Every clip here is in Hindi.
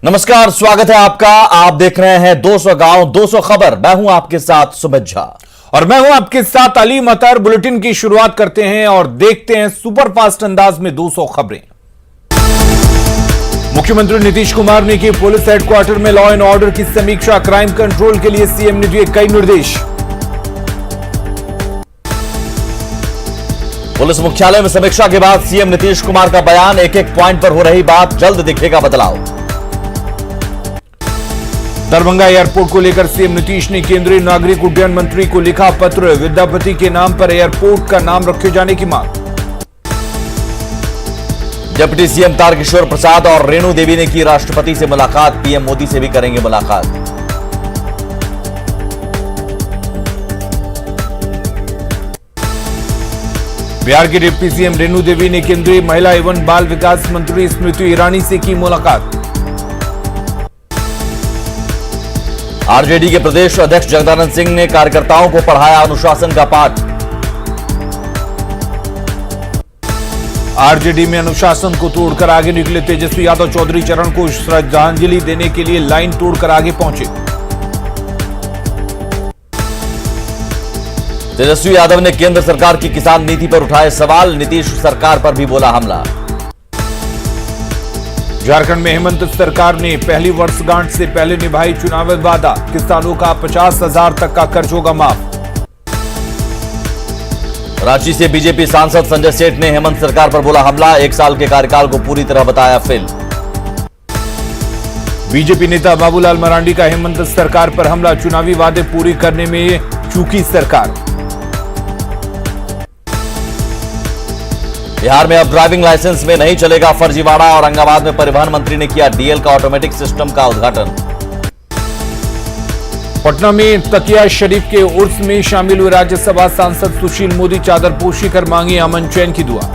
नमस्कार, स्वागत है आपका। आप देख रहे हैं 200 गांव 200 खबर। मैं हूं आपके साथ सुमित झा और मैं हूं आपके साथ अली मतर। बुलेटिन की शुरुआत करते हैं और देखते हैं सुपरफास्ट अंदाज में 200 खबरें। मुख्यमंत्री नीतीश कुमार ने की पुलिस हेडक्वार्टर में लॉ एंड ऑर्डर की समीक्षा। क्राइम कंट्रोल के लिए सीएम ने दिए कई निर्देश। पुलिस मुख्यालय में समीक्षा के बाद सीएम नीतीश कुमार का बयान। एक एक पॉइंट पर हो रही बात, जल्द दिखेगा बदलाव। दरभंगा एयरपोर्ट को लेकर सीएम नीतीश ने केंद्रीय नागरिक उड्डयन मंत्री को लिखा पत्र। विद्यापति के नाम पर एयरपोर्ट का नाम रखे जाने की मांग। डिप्टी सीएम तारकिशोर प्रसाद और रेणु देवी ने की राष्ट्रपति से मुलाकात। पीएम मोदी से भी करेंगे मुलाकात। बिहार की डिप्टी सीएम रेणु देवी ने केंद्रीय महिला एवं बाल विकास मंत्री स्मृति ईरानी से की मुलाकात। आरजेडी के प्रदेश अध्यक्ष जगदानंद सिंह ने कार्यकर्ताओं को पढ़ाया अनुशासन का पाठ। आरजेडी में अनुशासन को तोड़कर आगे निकले तेजस्वी यादव। चौधरी चरण को श्रद्धांजलि देने के लिए लाइन तोड़कर आगे पहुंचे। तेजस्वी यादव ने केंद्र सरकार की किसान नीति पर उठाए सवाल। नीतीश सरकार पर भी बोला हमला। झारखंड में हेमंत सरकार ने पहली वर्षगांठ से पहले निभाई चुनावी वादा। किसानों का 50,000 तक का कर्ज होगा माफ। रांची से बीजेपी सांसद संजय सेठ ने हेमंत सरकार पर बोला हमला। 1 साल के कार्यकाल को पूरी तरह बताया फेल। बीजेपी नेता बाबूलाल मरांडी का हेमंत सरकार पर हमला। चुनावी वादे पूरी करने में चूकी सरकार। बिहार में अब ड्राइविंग लाइसेंस में नहीं चलेगा फर्जीवाड़ा। औरंगाबाद में परिवहन मंत्री ने किया डीएल का ऑटोमेटिक सिस्टम का उद्घाटन। पटना में तकिया शरीफ के उर्स में शामिल हुए राज्यसभा सांसद सुशील मोदी। चादरपोशी कर मांगी अमन चैन की दुआ।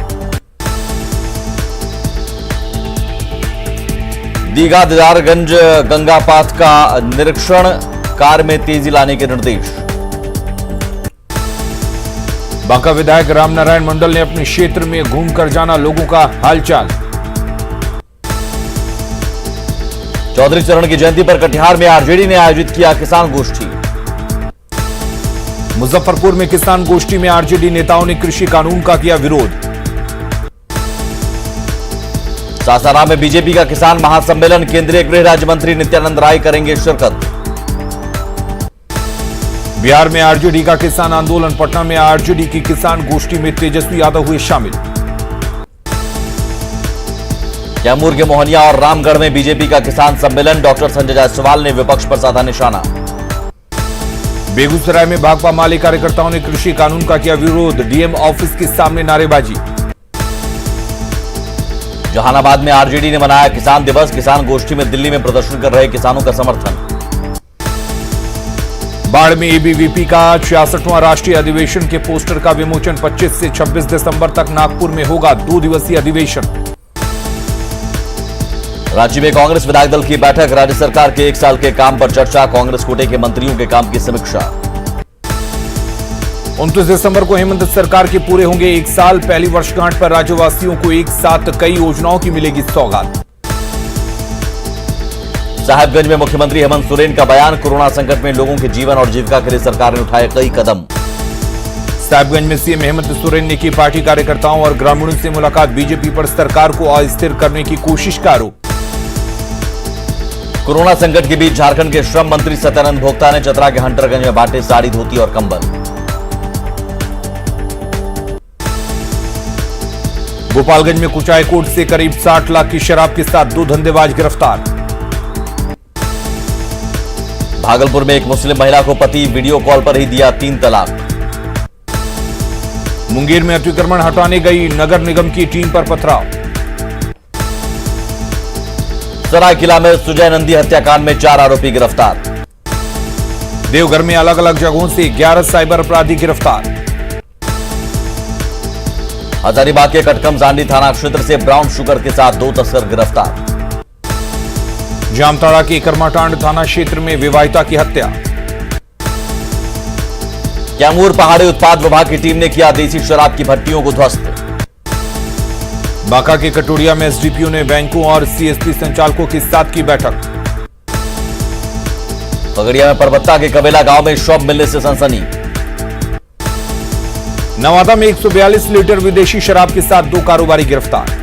दीघा दीदारगंज गंगापाथ का निरीक्षण। कार में तेजी लाने के निर्देश। बांका विधायक रामनारायण मंडल ने अपने क्षेत्र में घूमकर जाना लोगों का हालचाल। चौधरी चरण की जयंती पर कटिहार में आरजेडी ने आयोजित किया किसान गोष्ठी। मुजफ्फरपुर में किसान गोष्ठी में आरजेडी नेताओं ने कृषि कानून का किया विरोध। सासाराम में बीजेपी का किसान महासम्मेलन। केंद्रीय गृह राज्य मंत्री नित्यानंद राय करेंगे शिरकत। बिहार में आरजेडी का किसान आंदोलन। पटना में आरजेडी की किसान गोष्ठी में तेजस्वी यादव हुए शामिल। कैमूर के मोहनिया और रामगढ़ में बीजेपी का किसान सम्मेलन। डॉक्टर संजय जायसवाल ने विपक्ष पर साधा निशाना। बेगूसराय में भाकपा माले कार्यकर्ताओं ने कृषि कानून का किया विरोध। डीएम ऑफिस के सामने नारेबाजी। जहानाबाद में आरजेडी ने मनाया किसान दिवस। किसान गोष्ठी में दिल्ली में प्रदर्शन कर रहे किसानों का समर्थन। बाढ़ में एबीवीपी का 66वां राष्ट्रीय अधिवेशन के पोस्टर का विमोचन। 25 से 26 दिसंबर तक नागपुर में होगा 2 दिवसीय अधिवेशन। रांची में कांग्रेस विधायक दल की बैठक। राज्य सरकार के 1 साल के काम पर चर्चा। कांग्रेस कोटे के मंत्रियों के काम की समीक्षा। 29 दिसंबर को हेमंत सरकार के पूरे होंगे 1 साल। पहली वर्षगांठ पर राज्यवासियों को एक साथ कई योजनाओं की मिलेगी सौगात। साहिबगंज में मुख्यमंत्री हेमंत सोरेन का बयान। कोरोना संकट में लोगों के जीवन और जीविका के लिए सरकार ने उठाए कई कदम। साहिबगंज में सीएम हेमंत सोरेन ने की पार्टी कार्यकर्ताओं और ग्रामीणों से मुलाकात। बीजेपी पर सरकार को अस्थिर करने की कोशिश का आरोप। कोरोना संकट के बीच झारखंड के श्रम मंत्री सत्यानंद भोक्ता ने चतरा के हंटरगंज में बांटे साड़ी, धोती और कंबल। गोपालगंज में कुचायकोट से करीब 60 लाख की शराब के साथ 2 धंधेबाज गिरफ्तार। भागलपुर में एक मुस्लिम महिला को पति वीडियो कॉल पर ही दिया 3 तलाक। मुंगेर में अतिक्रमण हटाने गई नगर निगम की टीम पर पथराव। सरायकेला में सुजय नंदी हत्याकांड में 4 आरोपी गिरफ्तार। देवघर में अलग अलग जगहों से 11 साइबर अपराधी गिरफ्तार। हजारीबाग के कटकम जांडी थाना क्षेत्र से ब्राउन शुगर के साथ 2 तस्कर गिरफ्तार। जामताड़ा के कर्माटांड थाना क्षेत्र में विवाहिता की हत्या। कैमूर पहाड़ी उत्पाद विभाग की टीम ने किया देसी शराब की भट्टियों को ध्वस्त। बांका के कटोरिया में एसडीपीओ ने बैंकों और सीएसपी संचालकों के साथ की बैठक। पगड़िया में परबत्ता के कबेला गांव में शव मिलने से सनसनी। नवादा में 142 लीटर विदेशी शराब के साथ 2 कारोबारी गिरफ्तार।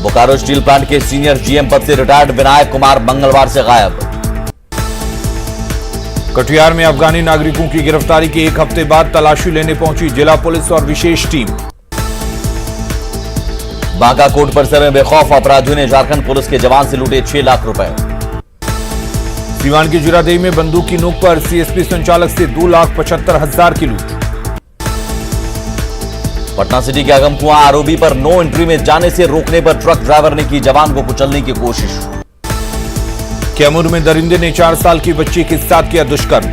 बोकारो स्टील प्लांट के सीनियर जीएम पद से रिटायर्ड विनायक कुमार मंगलवार से गायब। कटिहार में अफगानी नागरिकों की गिरफ्तारी के 1 हफ्ते बाद तलाशी लेने पहुंची जिला पुलिस और विशेष टीम। बांका कोर्ट परिसर में बेखौफ अपराधियों ने झारखंड पुलिस के जवान से लूटे 6 लाख रुपए। सीवान की जीरादेई में बंदूक की नोक पर सीएसपी संचालक से 2,75,000 की लूट। पटना सिटी के अगमकुआं आरओबी पर नो एंट्री में जाने से रोकने पर ट्रक ड्राइवर ने की जवान को कुचलने की कोशिश। कैमूर में दरिंदे ने 4 साल की बच्ची के साथ किया दुष्कर्म।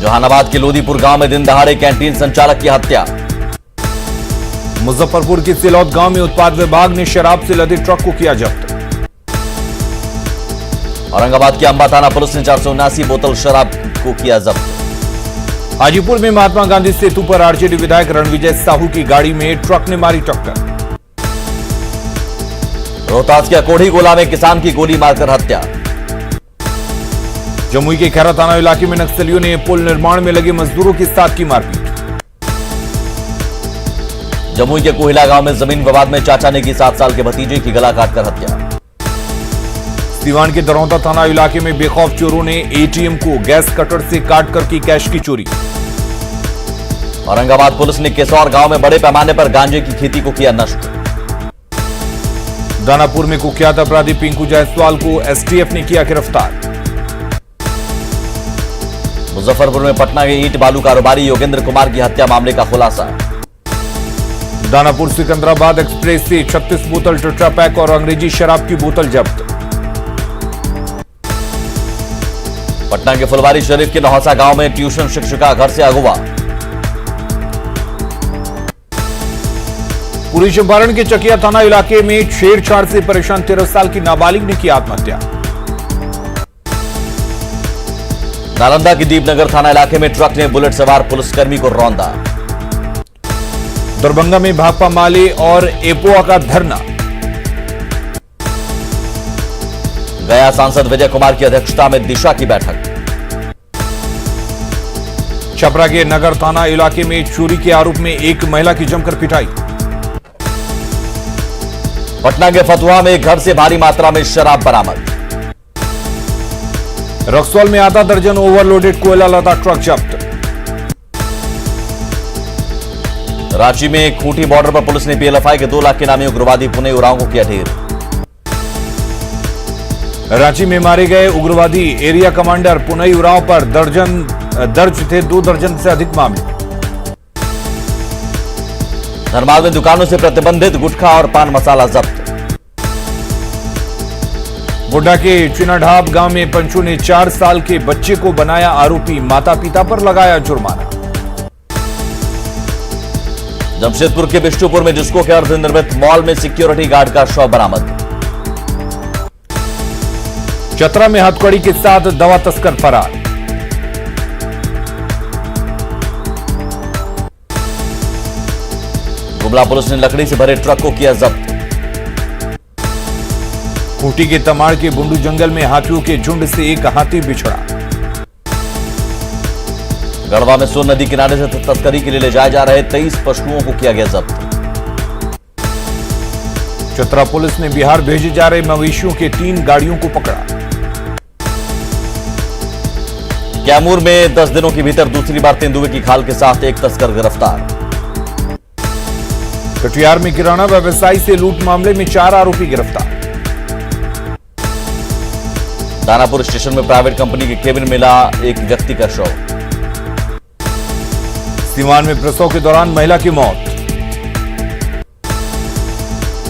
जहानाबाद के लोदीपुर गांव में दिन दहाड़े कैंटीन संचालक की हत्या। मुजफ्फरपुर के सिलौत गांव में उत्पाद विभाग ने शराब से लदे ट्रक को किया जब्त। औरंगाबाद के अंबा थाना पुलिस ने 479 बोतल शराब को किया जब्त। हाजीपुर में महात्मा गांधी सेतु पर आरजेडी विधायक रणविजय साहू की गाड़ी में ट्रक ने मारी टक्कर। रोहतास के अकोढ़ी गोला में किसान की गोली मारकर हत्या। जमुई के खैरा थाना इलाके में नक्सलियों ने पुल निर्माण में लगे मजदूरों के साथ की मारपीट। जमुई के कोहिला गांव में जमीन विवाद में चाचा ने की 7 साल के भतीजे की गला काटकर हत्या। सीवान के दरौंदा थाना इलाके में बेखौफ चोरों ने एटीएम को गैस कटर से काटकर की कैश की चोरी। औरंगाबाद पुलिस ने केसौर गांव में बड़े पैमाने पर गांजे की खेती को किया नष्ट। दानापुर में कुख्यात अपराधी पिंकू जायसवाल को एसटीएफ ने किया गिरफ्तार। मुजफ्फरपुर में पटना के ईंट बालू कारोबारी योगेंद्र कुमार की हत्या मामले का खुलासा। दानापुर सिकंदराबाद एक्सप्रेस से 36 बोतल टेट्रा पैक और अंग्रेजी शराब की बोतल जब्त। पटना के फुलवारी शरीफ के नौहसा गांव में ट्यूशन शिक्षिका घर से अगवा। पूर्वी चंपारण के चकिया थाना इलाके में छेड़छाड़ से परेशान 13 साल की नाबालिग ने की आत्महत्या। नालंदा के दीपनगर थाना इलाके में ट्रक ने बुलेट सवार पुलिसकर्मी को रौंदा। दरभंगा में भाकपा माले और एपोआ का धरना। गया सांसद विजय कुमार की अध्यक्षता में दिशा की बैठक। छपरा के नगर थाना इलाके में चोरी के आरोप में एक महिला की जमकर पिटाई। पटना के फतुहा में एक घर से भारी मात्रा में शराब बरामद। रक्सौल में आधा दर्जन ओवरलोडेड कोयला लदा ट्रक जब्त। रांची में खूंटी बॉर्डर पर पुलिस ने पीएलएफआई के 2 लाख के नामी उग्रवादी पुणे उरांव को किया ढेर। रांची में मारे गए उग्रवादी एरिया कमांडर पुनई उरांव पर दर्ज थे 2 दर्जन से अधिक मामले। धनबाद में दुकानों से प्रतिबंधित गुटखा और पान मसाला जब्त। गोड्डा के चिनाढाब गांव में पंचों ने 4 साल के बच्चे को बनाया आरोपी, माता पिता पर लगाया जुर्माना। जमशेदपुर के बिष्टुपुर में जिसको के अर्धनिर्मित मॉल में सिक्योरिटी गार्ड का शव बरामद। चतरा में हथकड़ी के साथ दवा तस्कर फरार। गुमला पुलिस ने लकड़ी से भरे ट्रक को किया जब्त। खूंटी के तमाड़ के बुंडू जंगल में हाथियों के झुंड से एक हाथी बिछड़ा। गढ़वा में सोन नदी किनारे से तस्करी के लिए ले जाए जा रहे 23 पशुओं को किया गया जब्त। चतरा पुलिस ने बिहार भेजे जा रहे मवेशियों के 3 गाड़ियों को पकड़ा। कैमूर में 10 दिनों के भीतर दूसरी बार तेंदुए की खाल के साथ एक तस्कर गिरफ्तार। कटिहार में किराना व्यवसायी से लूट मामले में 4 आरोपी गिरफ्तार। दानापुर स्टेशन में प्राइवेट कंपनी के केबिन में मिला एक व्यक्ति का शव। सीवान में प्रसव के दौरान महिला की मौत।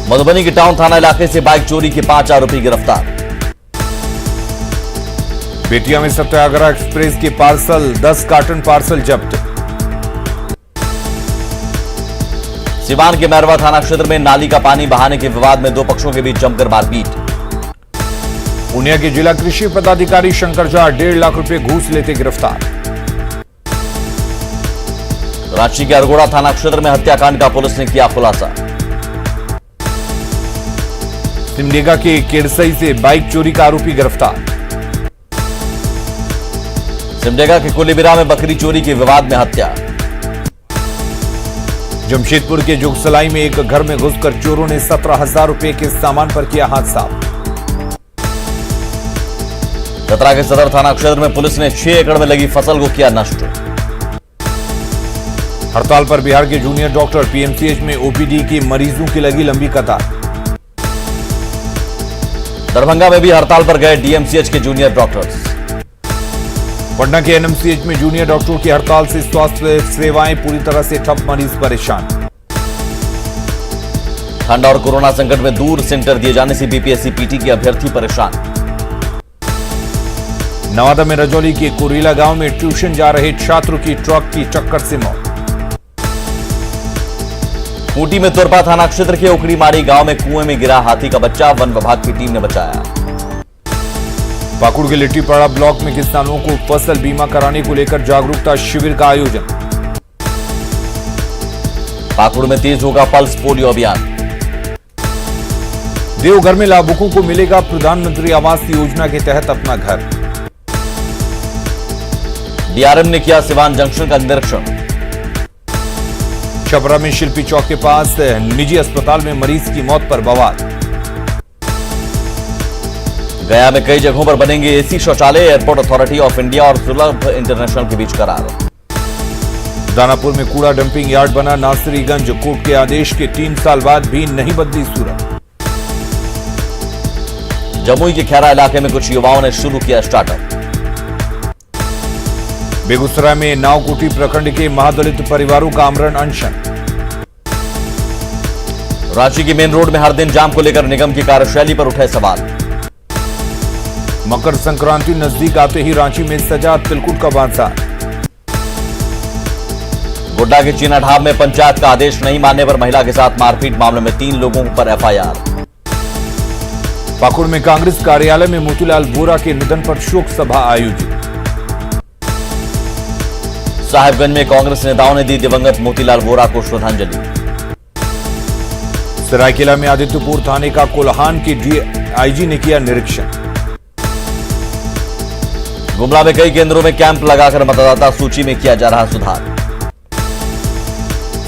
मधुबनी के टाउन थाना इलाके से बाइक चोरी के 5 आरोपी गिरफ्तार। बेटिया में सत्याग्रह एक्सप्रेस के पार्सल 10 कार्टन पार्सल जब्त। सिवान के मैरवा थाना क्षेत्र में नाली का पानी बहाने के विवाद में 2 पक्षों के बीच जमकर मारपीट। पूर्णिया के जिला कृषि पदाधिकारी शंकर झा 1.5 लाख रुपए घूस लेते गिरफ्तार। रांची के अरगोड़ा थाना क्षेत्र में हत्याकांड का पुलिस ने किया खुलासा। सिमडेगा के केरसई से बाइक चोरी का आरोपी गिरफ्तार। सिमडेगा के कुलीबिरा में बकरी चोरी के विवाद में हत्या। जमशेदपुर के जोगसलाई में एक घर में घुसकर चोरों ने 17,000 रुपए के सामान पर किया हाथ साफ। चतरा के सदर थाना क्षेत्र में पुलिस ने 6 एकड़ में लगी फसल को किया नष्ट। हड़ताल पर बिहार के जूनियर डॉक्टर, पीएमसीएच में ओपीडी के मरीजों की लगी लंबी कतार। दरभंगा में भी हड़ताल पर गए डीएमसीएच के जूनियर डॉक्टर्स। पटना के एनएमसीएच में जूनियर डॉक्टरों की हड़ताल से स्वास्थ्य सेवाएं पूरी तरह से ठप, मरीज परेशान। ठंड और कोरोना संकट में दूर सेंटर दिए जाने से बीपीएससी पीटी के अभ्यर्थी परेशान। नवादा में रजौली के कुरीला गांव में ट्यूशन जा रहे छात्र की ट्रक की टक्कर से मौत। खूंटी में तुरपा थाना क्षेत्र के उकड़ीमारी गांव में कुएं में गिरा हाथी का बच्चा, वन विभाग की टीम ने बचाया। पाकुड़ के लिट्टीपाड़ा ब्लॉक में किसानों को फसल बीमा कराने को लेकर जागरूकता शिविर का आयोजन। पाकुड़ में तेज होगा पल्स पोलियो अभियान। देवघर में लाभुकों को मिलेगा प्रधानमंत्री आवास योजना के तहत अपना घर। डीआरएम ने किया सिवान जंक्शन का निरीक्षण। छपरा में शिल्पी चौक के पास निजी अस्पताल में मरीज की मौत पर बवाल। गया में कई जगहों पर बनेंगे एसी शौचालय, एयरपोर्ट अथॉरिटी ऑफ इंडिया और सुलभ इंटरनेशनल के बीच करार। दानापुर में कूड़ा डंपिंग यार्ड बना नासिरीगंज, कोर्ट के आदेश के 3 साल बाद भी नहीं बदली सूरत। जमुई के खैरा इलाके में कुछ युवाओं ने शुरू किया स्टार्टअप। बेगूसराय में नावकोटी प्रखंड के महादलित परिवारों का आमरण अनशन। रांची की मेन रोड में हर दिन जाम को लेकर निगम की कार्यशैली पर उठे सवाल। मकर संक्रांति नजदीक आते ही रांची में सजा तिलकुट का बाजार। गोड्डा के चीना ढाब में पंचायत का आदेश नहीं मानने पर महिला के साथ मारपीट मामले में 3 लोगों पर एफआईआर। पाकुड़ में कांग्रेस कार्यालय में मोतीलाल वोरा के निधन पर शोक सभा आयोजित। साहिबगंज में कांग्रेस नेताओं ने दी दिवंगत मोतीलाल वोरा को श्रद्धांजलि। सरायकेला में आदित्यपुर थाने का कोल्हान के डीआईजी ने किया निरीक्षण। गुमला में कई केंद्रों में कैंप लगाकर मतदाता सूची में किया जा रहा सुधार।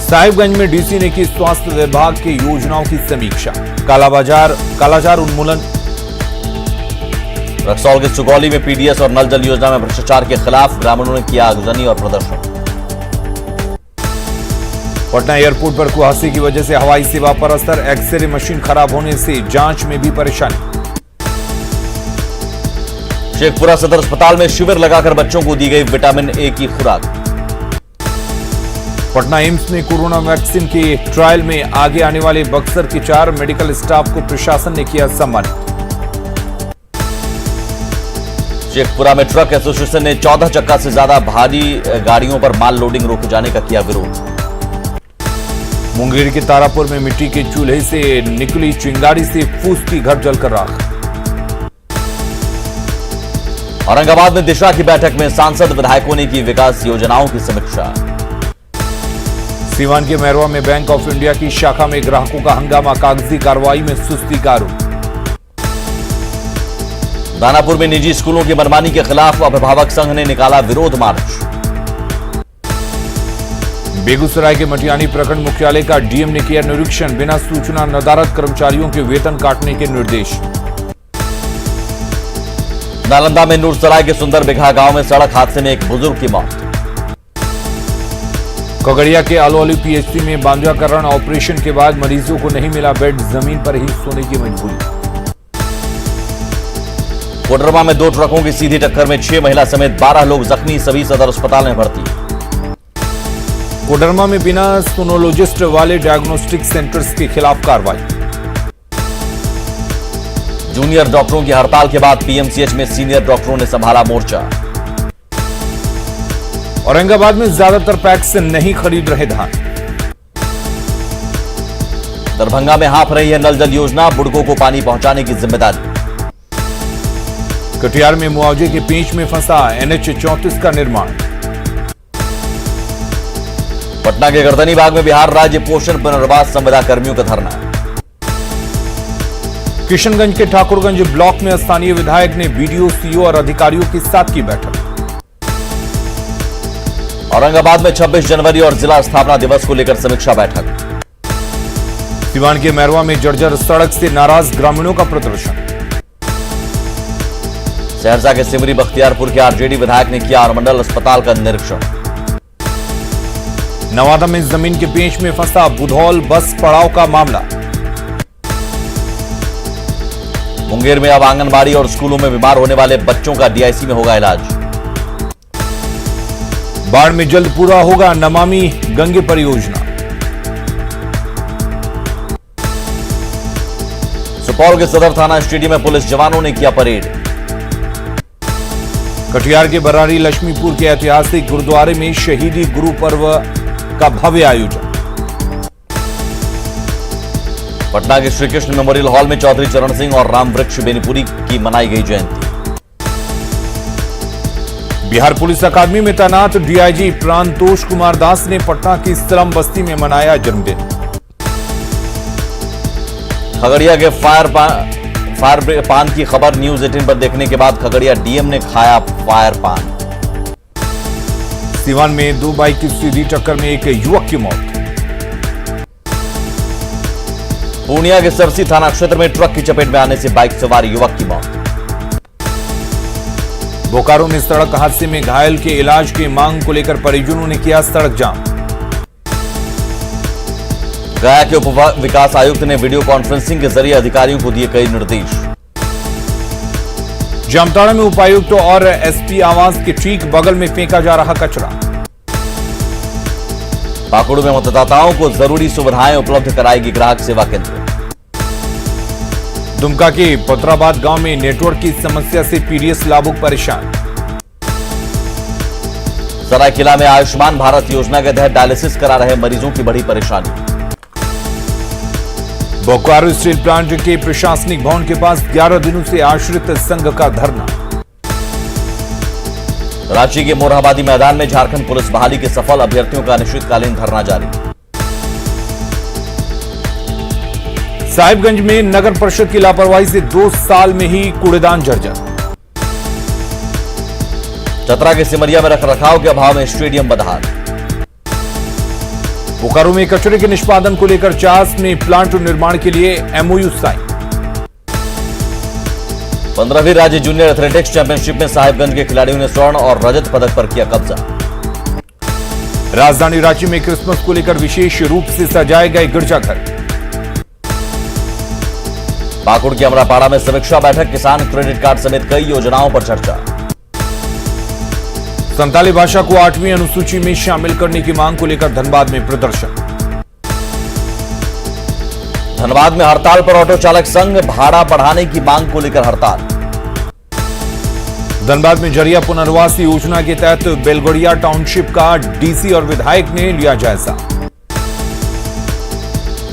साहिबगंज में डीसी ने की स्वास्थ्य विभाग की योजनाओं की समीक्षा। कालाजार उन्मूलन। रक्सौल के सुगौली में पीडीएस और नल जल योजना में भ्रष्टाचार के खिलाफ ग्रामीणों ने किया आगजनी और प्रदर्शन। पटना एयरपोर्ट पर कुहासे की वजह से हवाई सेवा पर असर, एक्सरे मशीन खराब होने से जांच में भी परेशानी। शेखपुरा सदर अस्पताल में शिविर लगाकर बच्चों को दी गई विटामिन ए की खुराक। पटना एम्स में कोरोना वैक्सीन के ट्रायल में आगे आने वाले बक्सर के 4 मेडिकल स्टाफ को प्रशासन ने किया सम्मानित। शेखपुरा में ट्रक एसोसिएशन ने 14 चक्का से ज्यादा भारी गाड़ियों पर माल लोडिंग रोके जाने का किया विरोध। मुंगेर के तारापुर में मिट्टी के चूल्हे से निकली चिंगारी से फूसती घर जलकर राख। औरंगाबाद में दिशा की बैठक में सांसद विधायकों ने की विकास योजनाओं की समीक्षा। सीवान के मैरवा में बैंक ऑफ इंडिया की शाखा में ग्राहकों का हंगामा, कागजी कार्रवाई में सुस्ती का आरोप। दानापुर में निजी स्कूलों की मनमानी के खिलाफ अभिभावक संघ ने निकाला विरोध मार्च। बेगूसराय के मटियानी प्रखंड मुख्यालय का डीएम ने किया निरीक्षण, बिना सूचना नदारद कर्मचारियों के वेतन काटने के निर्देश। नालंदा में नूरसराय के सुंदर बिघा गांव में सड़क हादसे में एक बुजुर्ग की मौत। खगड़िया के आलोली पीएचसी में बांझाकरण ऑपरेशन के बाद मरीजों को नहीं मिला बेड, जमीन पर ही सोने की मजबूरी। कोडरमा में 2 ट्रकों की सीधी टक्कर में 6 महिला समेत 12 लोग जख्मी, सभी सदर अस्पताल में भर्ती। कोडरमा में बिना सोनोलॉजिस्ट वाले डायग्नोस्टिक सेंटर्स के खिलाफ कार्रवाई। जूनियर डॉक्टरों की हड़ताल के बाद पीएमसीएच में सीनियर डॉक्टरों ने संभाला मोर्चा। औरंगाबाद में ज्यादातर पैक्स से नहीं खरीद रहे धान। दरभंगा में हाँफ रही है नल जल योजना, बुड़कों को पानी पहुंचाने की जिम्मेदारी। कटिहार में मुआवजे के पेंच में फंसा NH 34 का निर्माण। पटना के गर्दनी बाग में बिहार राज्य पोषण पुनर्वास संविदा कर्मियों का धरना। किशनगंज के ठाकुरगंज ब्लॉक में स्थानीय विधायक ने बीडीओ, सीओ और अधिकारियों के साथ की बैठक। औरंगाबाद में 26 जनवरी और जिला स्थापना दिवस को लेकर समीक्षा बैठक। सिवान के मैरवा में जर्जर सड़क से नाराज ग्रामीणों का प्रदर्शन। सहरसा के सिमरी बख्तियारपुर के आरजेडी विधायक ने किया अनुमंडल अस्पताल का निरीक्षण। नवादा में जमीन के पेंच में फंसा बुधौल बस पड़ाव का मामला। मुंगेर में अब आंगनबाड़ी और स्कूलों में बीमार होने वाले बच्चों का डीआईसी में होगा इलाज। बाढ़ में जल्द पूरा होगा नमामि गंगे परियोजना। सुपौल के सदर थाना स्टेडियम में पुलिस जवानों ने किया परेड। कटिहार के बरारी लक्ष्मीपुर के ऐतिहासिक गुरुद्वारे में शहीदी गुरु पर्व का भव्य आयोजन। पटना के श्री कृष्ण मेमोरियल हॉल में चौधरी चरण सिंह और राम वृक्ष बेनीपुरी की मनाई गई जयंती। बिहार पुलिस अकादमी में तैनात डीआईजी प्राणतोष कुमार दास ने पटना की स्लम बस्ती में मनाया जन्मदिन। खगड़िया के फायर पान की खबर न्यूज 18 पर देखने के बाद खगड़िया डीएम ने खाया फायर पान। सीवान में 2 बाइक की सीधी टक्कर में एक युवक की मौत। पूर्णिया के सरसी थाना क्षेत्र में ट्रक की चपेट में आने से बाइक सवार युवक की मौत। बोकारो में सड़क हादसे में घायल के इलाज की मांग को लेकर परिजनों ने किया सड़क जाम। गया के उप विकास आयुक्त ने वीडियो कॉन्फ्रेंसिंग के जरिए अधिकारियों को दिए कई निर्देश। जामताड़ा में उपायुक्त और एसपी आवास के ठीक बगल में फेंका जा रहा कचरा। पाकुड़ में मतदाताओं को जरूरी सुविधाएं उपलब्ध कराएगी ग्राहक सेवा केंद्र। दुमका के पत्राबाद गांव में नेटवर्क की समस्या से पीडीएस लाभुक परेशान। सरायकेला में आयुष्मान भारत योजना के तहत डायलिसिस करा रहे मरीजों की बड़ी परेशानी। बोकारो स्टील प्लांट के प्रशासनिक भवन के पास 11 दिनों से आश्रित संघ का धरना। रांची के मोरहाबादी मैदान में झारखंड पुलिस बहाली के सफल अभ्यर्थियों का अनिश्चितकालीन धरना जारी। साहिबगंज में नगर परिषद की लापरवाही से 2 साल में ही कूड़ेदान जर्जर। चतरा के सिमरिया में रखरखाव के अभाव में स्टेडियम बदहाल। बोकारो में कचरे के निष्पादन को लेकर चास में प्लांट निर्माण के लिए एमओयू साइन। 15वीं राज्य जूनियर एथलेटिक्स चैंपियनशिप में साहिबगंज के खिलाड़ियों ने स्वर्ण और रजत पदक पर किया कब्जा। राजधानी रांची में क्रिसमस को लेकर विशेष रूप से सजाए गए गिरजाघर। पाकुड़ के अमरापाड़ा में समीक्षा बैठक, किसान क्रेडिट कार्ड समेत कई योजनाओं पर चर्चा। संताली भाषा को 8वीं अनुसूची में शामिल करने की मांग को लेकर धनबाद में प्रदर्शन। धनबाद में हड़ताल पर ऑटो चालक संघ, भाड़ा बढ़ाने की मांग को लेकर हड़ताल। धनबाद में जरिया पुनर्वास योजना के तहत बेलगोड़िया टाउनशिप का डीसी और विधायक ने लिया जायजा।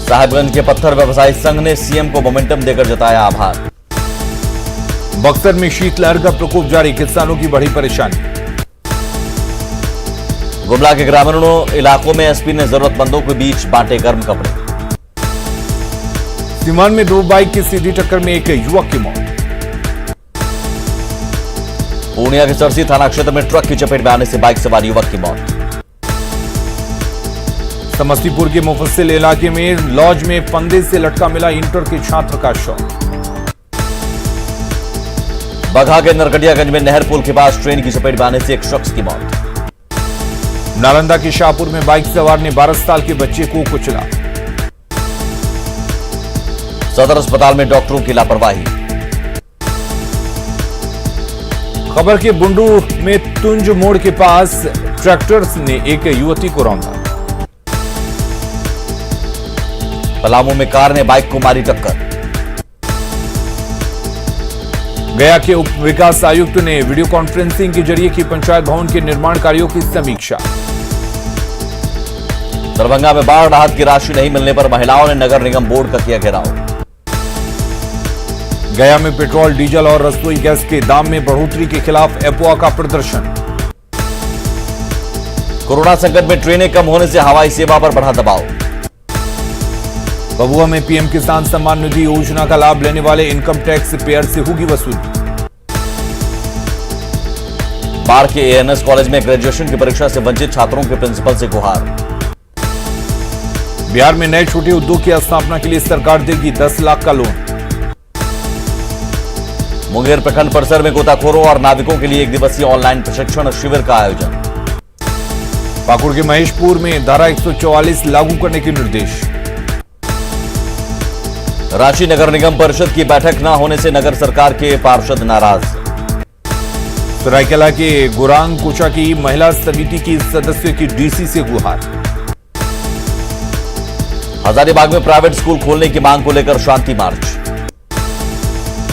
साहिबगंज के पत्थर व्यवसायी संघ ने सीएम को मोमेंटम देकर जताया आभार। बक्सर में शीतलहर का प्रकोप जारी, किसानों की बढ़ी परेशानी। गुमला के ग्रामीणों इलाकों में एसपी ने जरूरतमंदों के बीच बांटे गर्म कपड़े। सीवान में 2 बाइक की सीधी टक्कर में एक युवक की मौत। पूर्णिया के सरसी थाना क्षेत्र में ट्रक की चपेट में आने से बाइक सवार युवक की मौत। समस्तीपुर के मुफस्सिल इलाके में लॉज में फंदे से लटका मिला इंटर के छात्र का शव। बगहा के नरकटियागंज में नहर पुल के पास ट्रेन की चपेट में आने से एक शख्स की मौत। नालंदा के शाहपुर में बाइक सवार ने 12 साल के बच्चे को कुचला। सदर अस्पताल में डॉक्टरों की लापरवाही। खबर के बुंडू में तुंज मोड़ के पास ट्रैक्टर्स ने एक युवती को रौंदा। पलामू में कार ने बाइक को मारी टक्कर। गया के उप विकास आयुक्त ने वीडियो कॉन्फ्रेंसिंग के जरिए की पंचायत भवन के निर्माण कार्यों की समीक्षा। दरभंगा में बाढ़ राहत की राशि नहीं मिलने पर महिलाओं ने नगर निगम बोर्ड का किया घेराव। गया में पेट्रोल, डीजल और रसोई गैस के दाम में बढ़ोतरी के खिलाफ एपोआ का प्रदर्शन। कोरोना संकट में ट्रेनें कम होने से हवाई सेवा पर बढ़ा दबाव। भभुआ में पीएम किसान सम्मान निधि योजना का लाभ लेने वाले इनकम टैक्स पेयर से होगी वसूली। बाढ़ के एएनएस कॉलेज में ग्रेजुएशन की परीक्षा से वंचित छात्रों के प्रिंसिपल से गुहार। बिहार में नए छोटे उद्योग की स्थापना के लिए सरकार देगी 10 लाख का लोन। मुंगेर प्रखंड परिसर में गोताखोरों और नाविकों के लिए 1 दिवसीय ऑनलाइन प्रशिक्षण शिविर का आयोजन। पाकुड़ के महेशपुर में धारा 144 लागू करने के निर्देश। रांची नगर निगम परिषद की बैठक न होने से नगर सरकार के पार्षद नाराज। सरायकेला के गुरांग कोचा की महिला समिति की सदस्य की डीसी से गुहार। हजारीबाग में प्राइवेट स्कूल खोलने की मांग को लेकर शांति मार्च।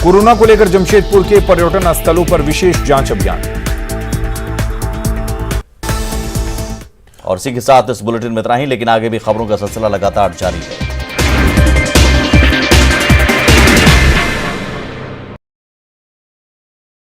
कोरोना को लेकर जमशेदपुर के पर्यटन स्थलों पर विशेष जांच अभियान। और इसी के साथ इस बुलेटिन में इतना ही, लेकिन आगे भी खबरों का सिलसिला लगातार जारी है।